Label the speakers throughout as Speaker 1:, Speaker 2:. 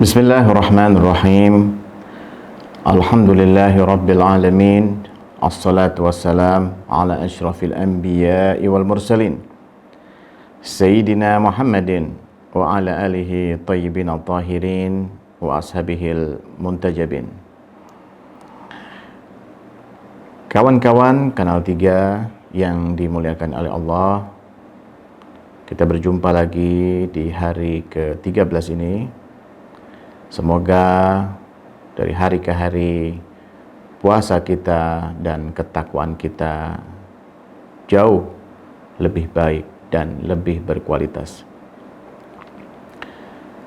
Speaker 1: Bismillahirrahmanirrahim. Alhamdulillahi rabbil alamin. Assalatu wassalam ala asyrafil anbiya'i wal mursalin Sayyidina Muhammadin wa ala alihi tayyibin at-tahirin wa ashabihil muntajabin. Kawan-kawan Kanal 3 yang dimuliakan oleh Allah, kita berjumpa lagi di hari ke-13 ini. Semoga dari hari ke hari puasa kita dan ketakwaan kita jauh lebih baik dan lebih berkualitas.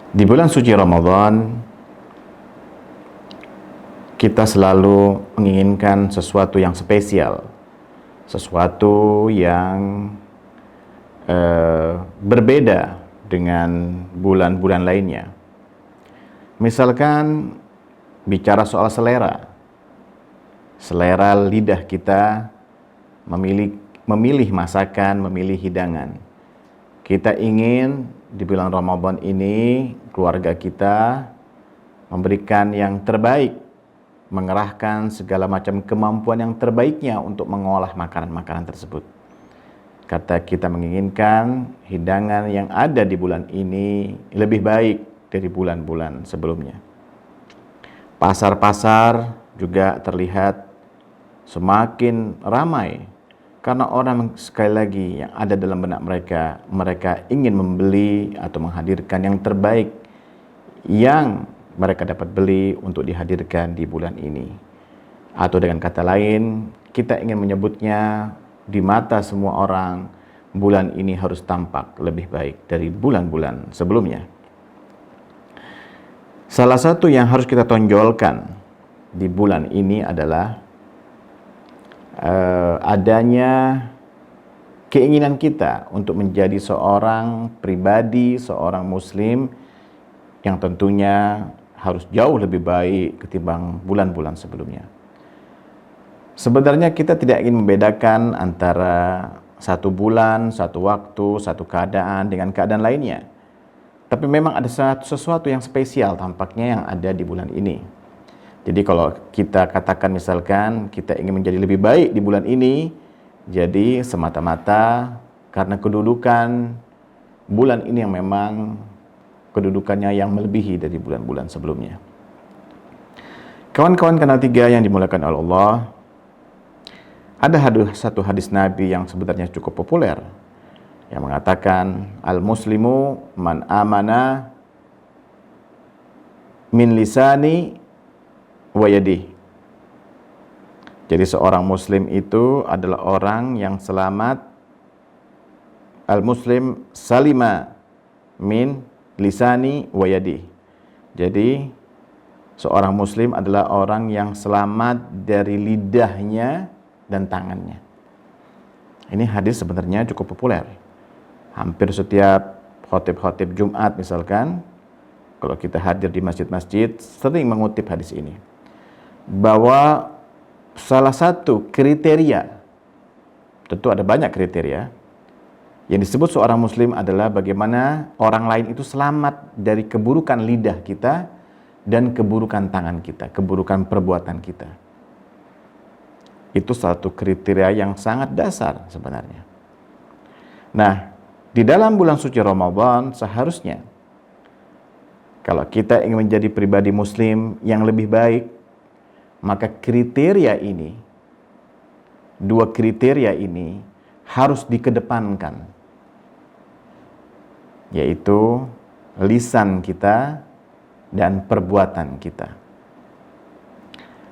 Speaker 1: Di bulan suci Ramadan, kita selalu menginginkan sesuatu yang spesial, sesuatu yang berbeda dengan bulan-bulan lainnya. Misalkan bicara soal selera lidah kita memilih masakan, memilih hidangan. Kita ingin di bulan Ramadan ini keluarga kita memberikan yang terbaik, mengerahkan segala macam kemampuan yang terbaiknya untuk mengolah makanan-makanan tersebut. Kata kita menginginkan hidangan yang ada di bulan ini lebih baik dari bulan-bulan sebelumnya. Pasar-pasar juga terlihat semakin ramai karena orang sekali lagi yang ada dalam benak mereka ingin membeli atau menghadirkan yang terbaik yang mereka dapat beli untuk dihadirkan di bulan ini. Atau dengan kata lain, kita ingin menyebutnya di mata semua orang, bulan ini harus tampak lebih baik dari bulan-bulan sebelumnya. Salah satu yang harus kita tonjolkan di bulan ini adalah adanya keinginan kita untuk menjadi seorang pribadi, seorang muslim yang tentunya harus jauh lebih baik ketimbang bulan-bulan sebelumnya. Sebenarnya kita tidak ingin membedakan antara satu bulan, satu waktu, satu keadaan dengan keadaan lainnya. Tapi memang ada sesuatu yang spesial tampaknya yang ada di bulan ini. Jadi kalau kita katakan misalkan kita ingin menjadi lebih baik di bulan ini, jadi semata-mata karena kedudukan bulan ini yang memang kedudukannya yang melebihi dari bulan-bulan sebelumnya. Kawan-kawan Kanal 3 yang dimuliakan oleh Allah, ada satu hadis Nabi yang sebenarnya cukup populer yang mengatakan al-muslimu man amana min lisani wa yadihi. Jadi seorang muslim itu adalah orang yang selamat, al-muslim salima min lisani wa yadihi. Jadi seorang muslim adalah orang yang selamat dari lidahnya dan tangannya. Ini hadis sebenarnya cukup populer. Hampir setiap khotib-khotib Jumat misalkan, kalau kita hadir di masjid-masjid, sering mengutip hadis ini. Bahwa salah satu kriteria, tentu ada banyak kriteria, yang disebut seorang muslim adalah bagaimana orang lain itu selamat dari keburukan lidah kita dan keburukan tangan kita, keburukan perbuatan kita. Itu satu kriteria yang sangat dasar sebenarnya. Nah, di dalam bulan suci Ramadan seharusnya kalau kita ingin menjadi pribadi muslim yang lebih baik, maka dua kriteria ini harus dikedepankan, yaitu lisan kita dan perbuatan kita.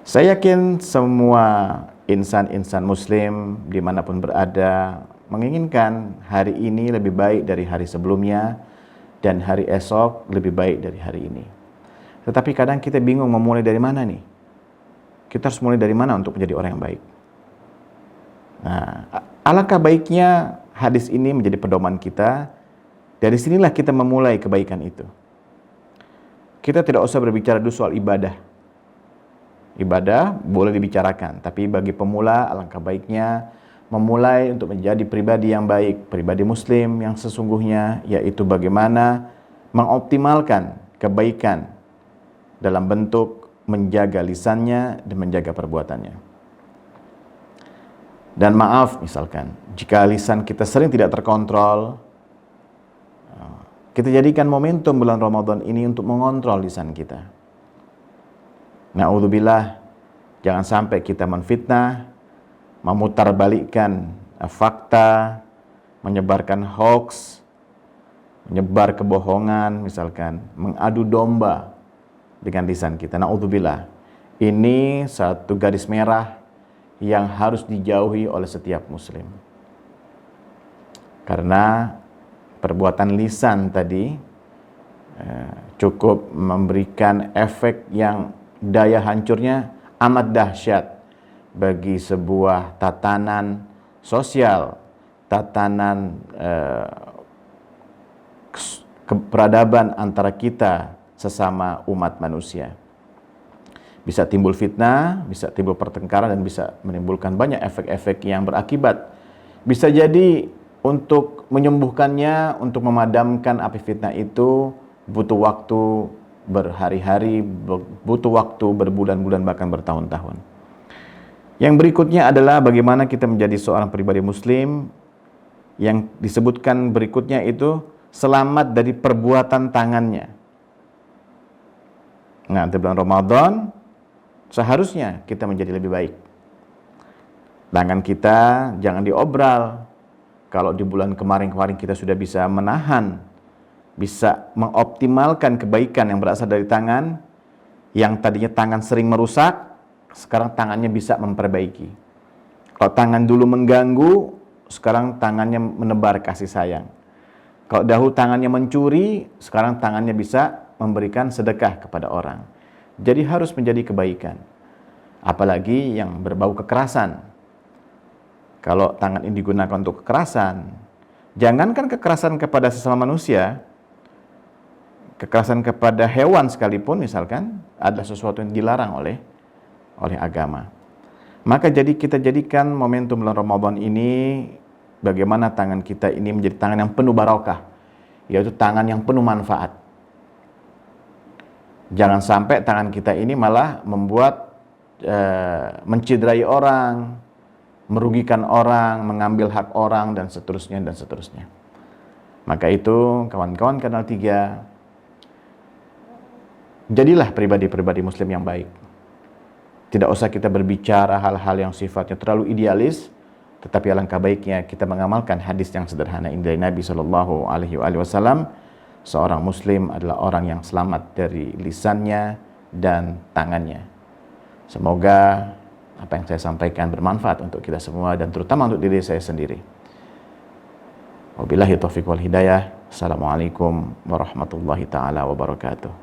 Speaker 1: Saya yakin semua insan-insan muslim dimanapun berada menginginkan hari ini lebih baik dari hari sebelumnya dan hari esok lebih baik dari hari ini. Tetapi kadang kita bingung memulai dari mana nih. Kita harus mulai dari mana untuk menjadi orang yang baik. Nah, alangkah baiknya hadis ini menjadi pedoman kita. Dari sinilah kita memulai kebaikan itu. Kita tidak usah berbicara dulu soal ibadah. Ibadah boleh dibicarakan, tapi bagi pemula alangkah baiknya memulai untuk menjadi pribadi yang baik, pribadi muslim yang sesungguhnya, yaitu bagaimana mengoptimalkan kebaikan dalam bentuk menjaga lisannya dan menjaga perbuatannya. Dan maaf misalkan, jika lisan kita sering tidak terkontrol, kita jadikan momentum bulan Ramadan ini untuk mengontrol lisan kita. Na'udzubillah, jangan sampai kita menfitnah, memutarbalikkan fakta, menyebarkan hoax, menyebar kebohongan misalkan, mengadu domba dengan lisan kita. Na'udzubillah. Ini satu garis merah yang harus dijauhi oleh setiap muslim. Karena perbuatan lisan tadi cukup memberikan efek yang daya hancurnya amat dahsyat bagi sebuah tatanan sosial, tatanan peradaban antara kita sesama umat manusia. Bisa timbul fitnah, bisa timbul pertengkaran, dan bisa menimbulkan banyak efek-efek yang berakibat. Bisa jadi untuk menyembuhkannya, untuk memadamkan api fitnah itu butuh waktu berhari-hari, butuh waktu berbulan-bulan, bahkan bertahun-tahun. Yang berikutnya adalah bagaimana kita menjadi seorang pribadi muslim. Yang disebutkan berikutnya itu selamat dari perbuatan tangannya. Nah, di bulan Ramadan seharusnya kita menjadi lebih baik. Tangan kita jangan diobral. Kalau di bulan kemarin-kemarin kita sudah bisa menahan, bisa mengoptimalkan kebaikan yang berasal dari tangan, yang tadinya tangan sering merusak, sekarang tangannya bisa memperbaiki. Kalau tangan dulu mengganggu, sekarang tangannya menebar kasih sayang. Kalau dahulu tangannya mencuri, sekarang tangannya bisa memberikan sedekah kepada orang. Jadi harus menjadi kebaikan. Apalagi yang berbau kekerasan. Kalau tangan ini digunakan untuk kekerasan, jangankan kekerasan kepada sesama manusia, kekerasan kepada hewan sekalipun misalkan adalah sesuatu yang dilarang oleh agama. Maka jadi kita jadikan momentum bulan Ramadan ini bagaimana tangan kita ini menjadi tangan yang penuh barokah, yaitu tangan yang penuh manfaat. Jangan sampai tangan kita ini malah membuat menciderai orang, merugikan orang, mengambil hak orang, dan seterusnya dan seterusnya. Maka itu kawan-kawan Kanal 3, jadilah pribadi-pribadi muslim yang baik. Tidak usah kita berbicara hal-hal yang sifatnya terlalu idealis, tetapi alangkah baiknya kita mengamalkan hadis yang sederhana ini dari Nabi Shallallahu Alaihi Wasallam. Seorang muslim adalah orang yang selamat dari lisannya dan tangannya. Semoga apa yang saya sampaikan bermanfaat untuk kita semua dan terutama untuk diri saya sendiri. Wabillahi taufiq wal hidayah. Assalamualaikum warahmatullahi taala wabarakatuh.